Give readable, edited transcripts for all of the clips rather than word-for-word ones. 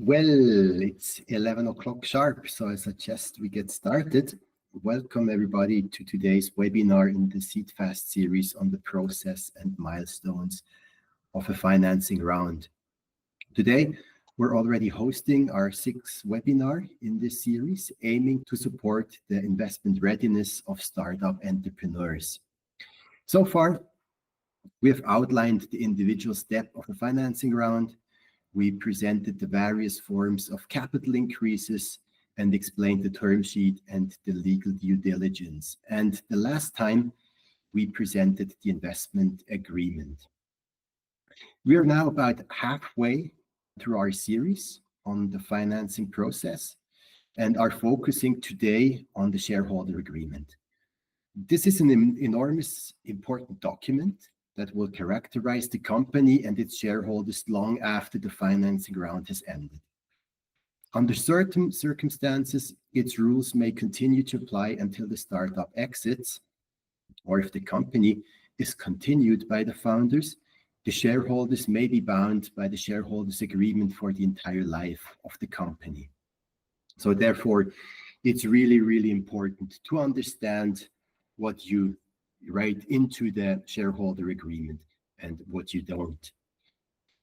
Well, it's 11 o'clock sharp, so I suggest we get started. Welcome everybody to today's webinar in the SeedFast series on the process and milestones of a financing round. Today, we're already hosting our sixth webinar in this series, aiming to support the investment readiness of startup entrepreneurs. So far, we have outlined the individual step of the financing round. We presented the various forms of capital increases and explained the term sheet and the legal due diligence. And the last time, we presented the investment agreement. We are now about halfway through our series on the financing process and are focusing today on the shareholder agreement. This is an enormous, important document that will characterize the company and its shareholders long after the financing round has ended. Under certain circumstances, its rules may continue to apply until the startup exits, or if the company is continued by the founders, the shareholders may be bound by the shareholders agreement for the entire life of the company. So therefore, it's really, really important to understand what you write into the shareholder agreement and what you don't.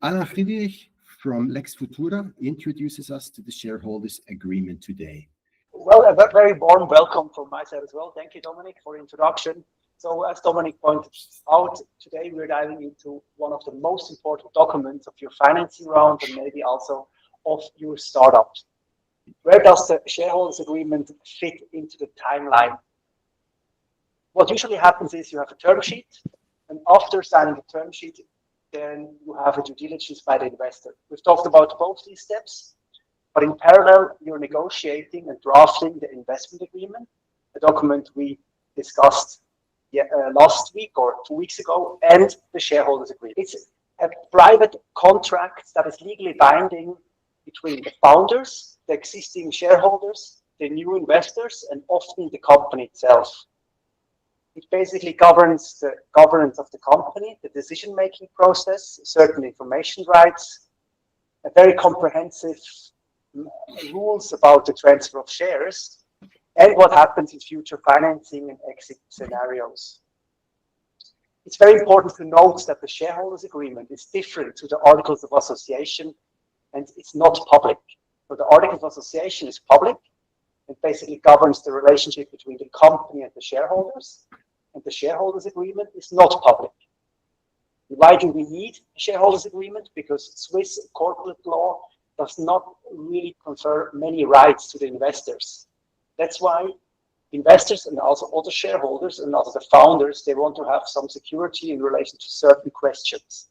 Alain Friedrich from Lex Futura introduces us to the shareholders agreement today. Well, a very warm welcome from my side as well. Thank you, Dominic, for the introduction. So as Dominic pointed out, today we're diving into one of the most important documents of your financing round and maybe also of your startup. Where does the shareholders agreement fit into the timeline? What usually happens is you have a term sheet, and after signing the term sheet, then you have a due diligence by the investor. We've talked about both these steps, but in parallel, you're negotiating and drafting the investment agreement, a document we discussed last week or 2 weeks ago, and the shareholders agreement. It's a private contract that is legally binding between the founders, the existing shareholders, the new investors, and often the company itself. It basically governs the governance of the company, the decision-making process, certain information rights, a very comprehensive rules about the transfer of shares, and what happens in future financing and exit scenarios. It's very important to note that the shareholders agreement is different to the articles of association, and it's not public. So the articles of association is public. It basically governs the relationship between the company and the shareholders. And the shareholders agreement is not public. Why do we need a shareholders agreement? Because Swiss corporate law does not really confer many rights to the investors. That's why investors and also other shareholders and also the founders, they want to have some security in relation to certain questions.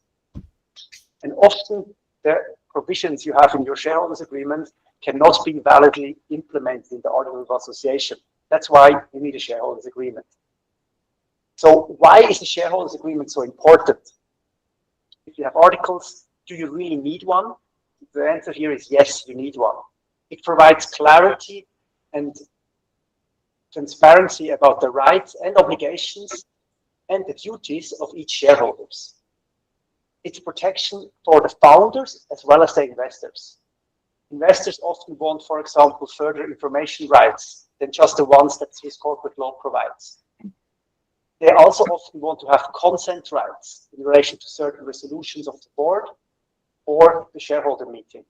And often the provisions you have in your shareholders agreement cannot be validly implemented in the article of association. That's why you need a shareholders agreement. So why is the shareholders agreement so important? If you have articles, do you really need one? The answer here is yes, you need one. It provides clarity and transparency about the rights and obligations and the duties of each shareholders. It's protection for the founders as well as the investors. Investors often want, for example, further information rights than just the ones that Swiss corporate law provides. They also often want to have consent rights in relation to certain resolutions of the board or the shareholder meeting.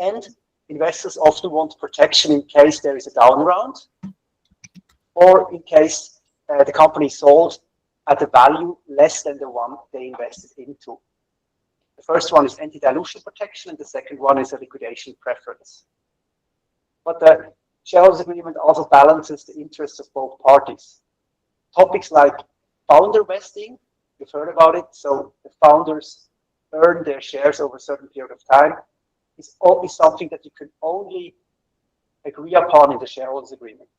And investors often want protection in case there is a down round or in case the company is sold at a value less than the one they invested into. The first one is anti-dilution protection and the second one is a liquidation preference. But the shareholders agreement also balances the interests of both parties. Topics like founder vesting, you've heard about it, so the founders earn their shares over a certain period of time, is always something that you can only agree upon in the shareholders agreement.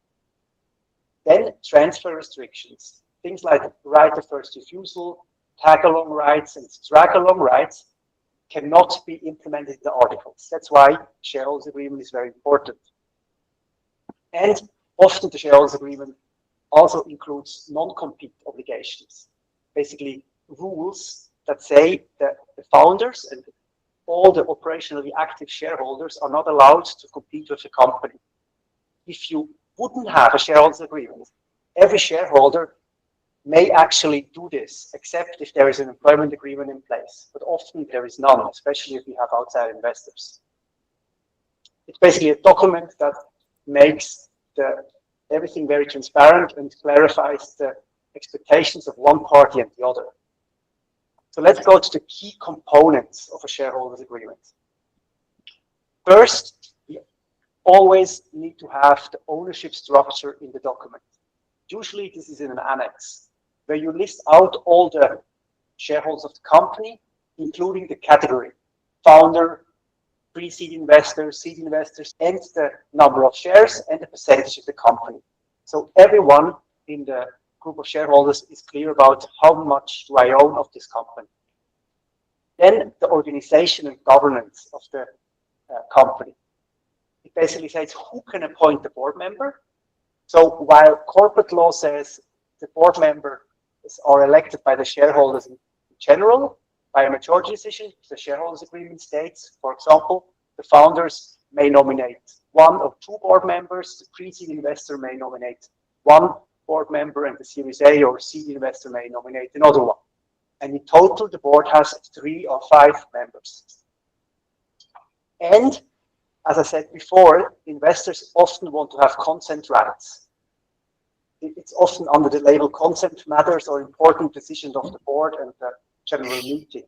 Then transfer restrictions, things like right of first refusal, tag-along rights, and drag-along rights cannot be implemented in the articles. That's why shareholders agreement is very important. And often the shareholders agreement also includes non-compete obligations, basically rules that say that the founders and all the operationally active shareholders are not allowed to compete with the company. If you wouldn't have a shareholders agreement, every shareholder may actually do this, except if there is an employment agreement in place. But often there is none, especially if we have outside investors. It's basically a document that makes everything very transparent and clarifies the expectations of one party and the other. So let's go to the key components of a shareholders agreement. First, you always need to have the ownership structure in the document. Usually this is in an annex, where you list out all the shareholders of the company, including the category: founder, pre-seed investors, seed investors, and the number of shares and the percentage of the company. So everyone in the group of shareholders is clear about how much do I own of this company. Then the organization and governance of the company. It basically says who can appoint the board member. So while corporate law says the board members are elected by the shareholders in general, by a majority decision, the shareholders agreement states, for example, the founders may nominate one or two board members, the pre-seed investor may nominate one board member, and the Series A or seed investor may nominate another one. And in total, the board has 3 or 5 members. And as I said before, investors often want to have consent rights. It's often under the label consent matters or important decisions of the board and the general meeting.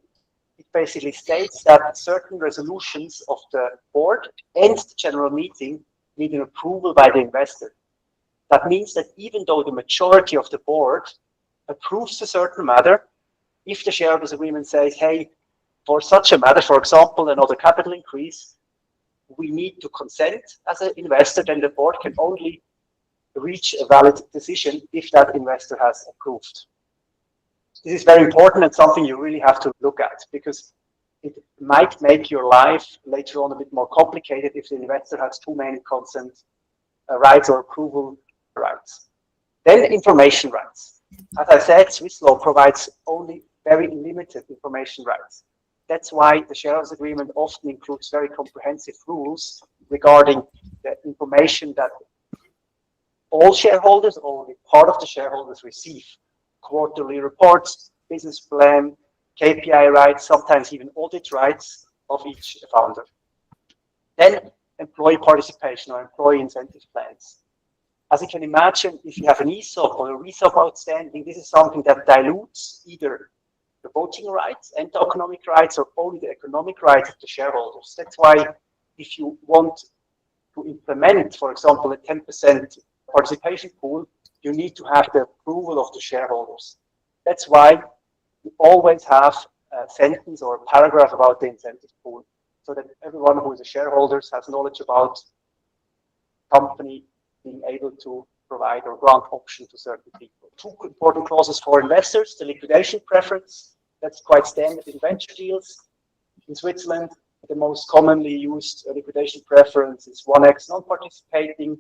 It basically states that certain resolutions of the board and the general meeting need an approval by the investor. That means that even though the majority of the board approves a certain matter, if the shareholders agreement says, hey, for such a matter, for example, another capital increase, we need to consent as an investor, then the board can only reach a valid decision if that investor has approved. This is very important and something you really have to look at, because it might make your life later on a bit more complicated if the investor has too many consent rights or approval rights. Then information rights. As I said, Swiss law provides only very limited information rights. That's why the shareholders agreement often includes very comprehensive rules regarding the information that all shareholders or only part of the shareholders receive. Quarterly reports, business plan, KPI rights, sometimes even audit rights of each founder. Then employee participation or employee incentive plans. As you can imagine, if you have an ESOP or a RESOP outstanding, this is something that dilutes either the voting rights and the economic rights or only the economic rights of the shareholders. That's why if you want to implement, for example, a 10% participation pool, you need to have the approval of the shareholders. That's why you always have a sentence or a paragraph about the incentive pool, so that everyone who is a shareholder has knowledge about company being able to provide or grant option to certain people. 2 important clauses for investors: the liquidation preference, that's quite standard in venture deals. In Switzerland, the most commonly used liquidation preference is 1x non-participating,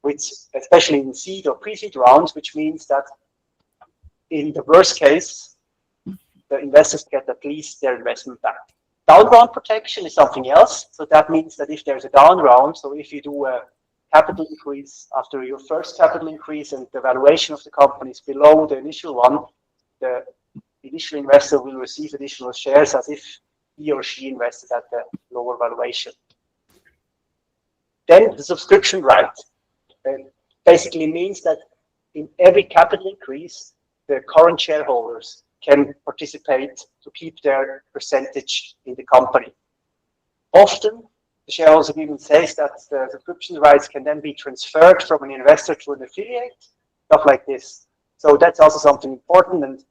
which especially in seed or pre-seed rounds, which means that in the worst case, the investors get at least their investment back. Down round protection is something else. So that means that if there's a down round, so if you do a capital increase after your first capital increase and the valuation of the company is below the initial one, the initial investor will receive additional shares as if he or she invested at the lower valuation. Then the subscription right basically means that in every capital increase, the current shareholders can participate to keep their percentage in the company. Often, the shareholders agreement says that the subscription rights can then be transferred from an investor to an affiliate, stuff like this. So that's also something important, and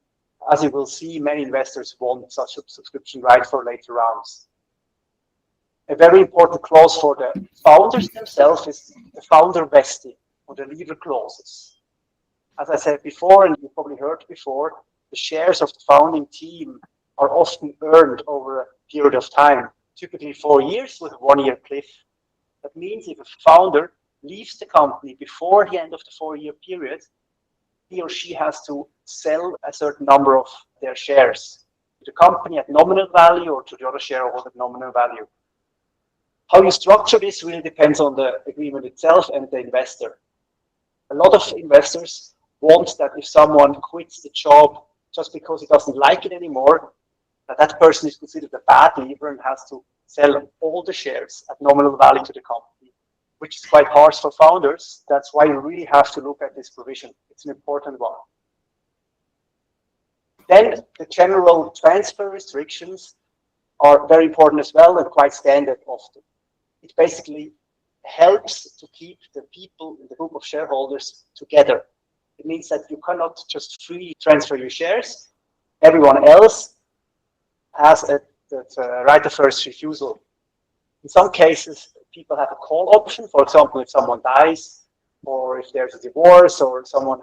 as you will see, many investors want such a subscription right for later rounds. A very important clause for the founders themselves is the founder vesting, or the leaver clauses. As I said before, and you probably heard before, the shares of the founding team are often earned over a period of time, typically 4 years with a 1-year cliff. That means if a founder leaves the company before the end of the 4-year period, he or she has to sell a certain number of their shares. the company at nominal value or to the other shareholder at nominal value. How you structure this really depends on the agreement itself and the investor. A lot of investors want that if someone quits the job just because he doesn't like it anymore, that person is considered a bad leaver and has to sell all the shares at nominal value to the company, which is quite harsh for founders. That's why you really have to look at this provision. It's an important one. Then the general transfer restrictions are very important as well and quite standard often. It basically helps to keep the people in the group of shareholders together. It means that you cannot just freely transfer your shares. Everyone else has a right of first refusal. In some cases, people have a call option. For example, if someone dies, or if there's a divorce, or someone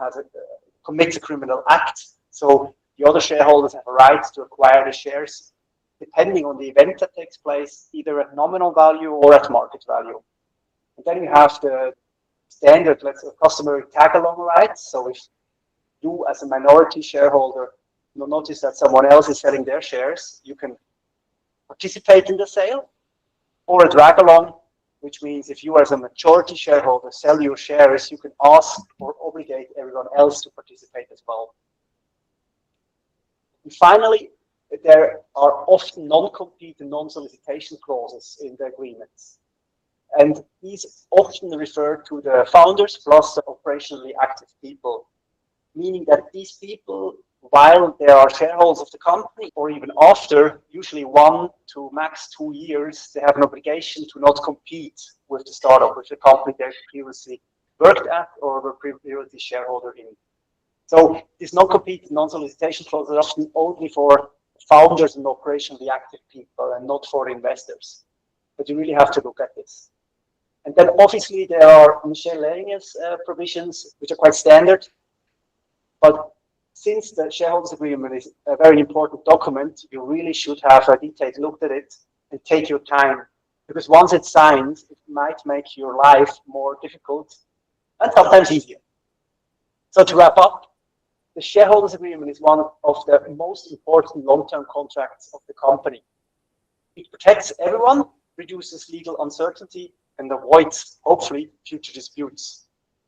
commits a criminal act. So the other shareholders have a right to acquire the shares, depending on the event that takes place, either at nominal value or at market value. And then you have the standard, customary tag-along rights. So if you, as a minority shareholder, notice that someone else is selling their shares, you can participate in the sale, or a drag-along, which means if you, as a majority shareholder, sell your shares, you can ask or obligate everyone else to participate as well. And finally, there are often non-compete and non-solicitation clauses in the agreements. And these often refer to the founders plus the operationally active people, meaning that these people, while they are shareholders of the company, or even after, usually 1 to max 2 years, they have an obligation to not compete with the startup, with the company they previously worked at or were previously shareholder in. So these non-compete and non-solicitation clauses are often only for founders and operationally active people and not for investors. But you really have to look at this. And then obviously there are miscellaneous provisions, which are quite standard. But since the shareholders agreement is a very important document, you really should have a detailed look at it and take your time. Because once it's signed, it might make your life more difficult and sometimes easier. So to wrap up, the shareholders agreement is one of the most important long-term contracts of the company. It protects everyone, reduces legal uncertainty, and avoids, hopefully, future disputes.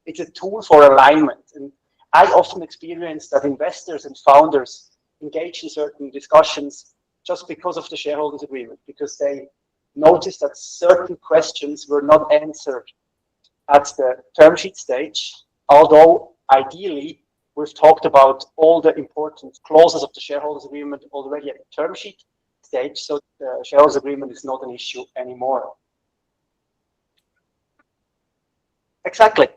It's a tool for alignment. And I often experience that investors and founders engage in certain discussions just because of the shareholders agreement, because they notice that certain questions were not answered at the term sheet stage, although ideally we've talked about all the important clauses of the shareholders agreement already at the term sheet stage, so the shareholders agreement is not an issue anymore. Exactly.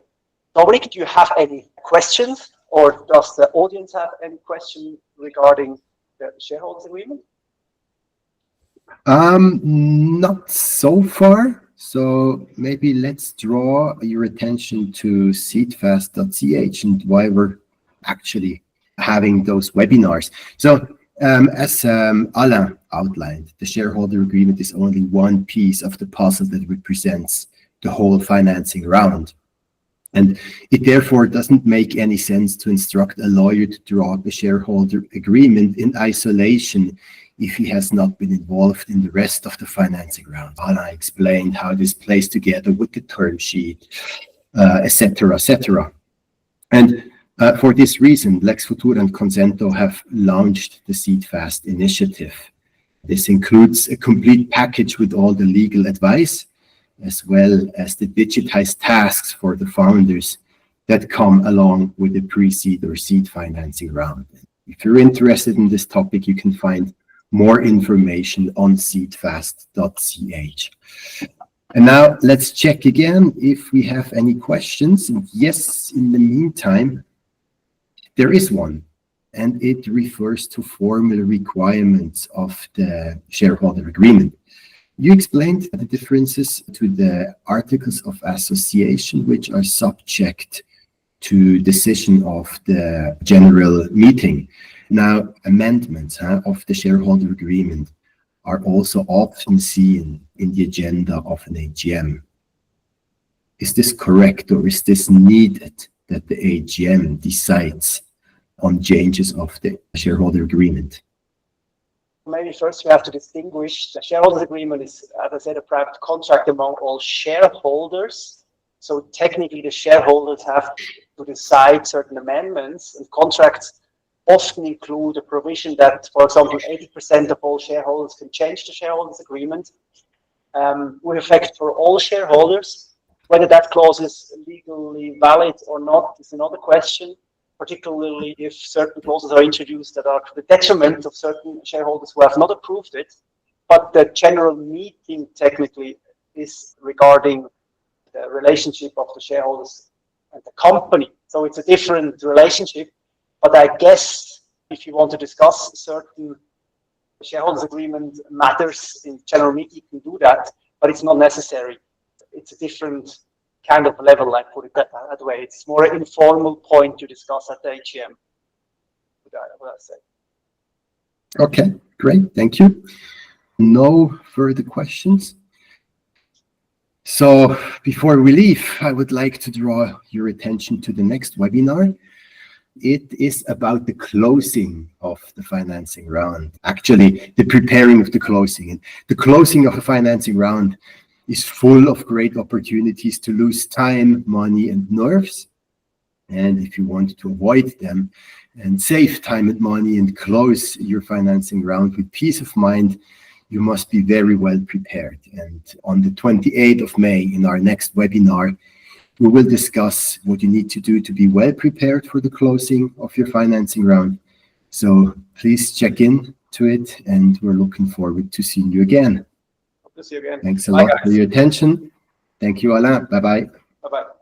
Dominic, do you have any questions, or does the audience have any question regarding the shareholders agreement? Not so far. So maybe let's draw your attention to SeedFast.ch and why we're actually having those webinars. So as Alain outlined, the shareholder agreement is only one piece of the puzzle that represents the whole financing round. And it therefore doesn't make any sense to instruct a lawyer to draw up a shareholder agreement in isolation if he has not been involved in the rest of the financing round. Anna explained how this plays together with the term sheet, etc., etc. And for this reason, Lex Futura and Konsento have launched the SeedFast initiative. This includes a complete package with all the legal advice, as well as the digitized tasks for the founders that come along with the pre-seed or seed financing round. If you're interested in this topic, you can find more information on SeedFast.ch. And now let's check again if we have any questions. And yes, in the meantime, there is one, and it refers to formal requirements of the shareholder agreement. You explained the differences to the articles of association, which are subject to decision of the general meeting. Now, amendments of the shareholder agreement are also often seen in the agenda of an AGM. Is this correct, or is this needed that the AGM decides on changes of the shareholder agreement? Maybe first we have to distinguish the shareholders agreement is, as I said, a private contract among all shareholders. So technically the shareholders have to decide certain amendments, and contracts often include a provision that, for example, 80% of all shareholders can change the shareholders agreement with effect for all shareholders. Whether that clause is legally valid or not is another question, particularly if certain clauses are introduced that are to the detriment of certain shareholders who have not approved it. But the general meeting technically is regarding the relationship of the shareholders and the company. So it's a different relationship. But I guess if you want to discuss certain shareholders agreement matters in general meeting, you can do that, but it's not necessary. It's a different kind of level, I put it that way. It's more an informal point to discuss at the AGM. What I say. Okay, great, thank you. No further questions. So before we leave, I would like to draw your attention to the next webinar. It is about the closing of the financing round, actually the preparing of the closing. And the closing of a financing round is full of great opportunities to lose time, money, and nerves. And if you want to avoid them and save time and money and close your financing round with peace of mind, you must be very well prepared. And on the 28th of May, in our next webinar, we will discuss what you need to do to be well prepared for the closing of your financing round. So please check in to it, and we're looking forward to seeing you again. Hope to see you again. Thanks a lot for your attention. Thank you, Alain. Bye-bye. Bye-bye.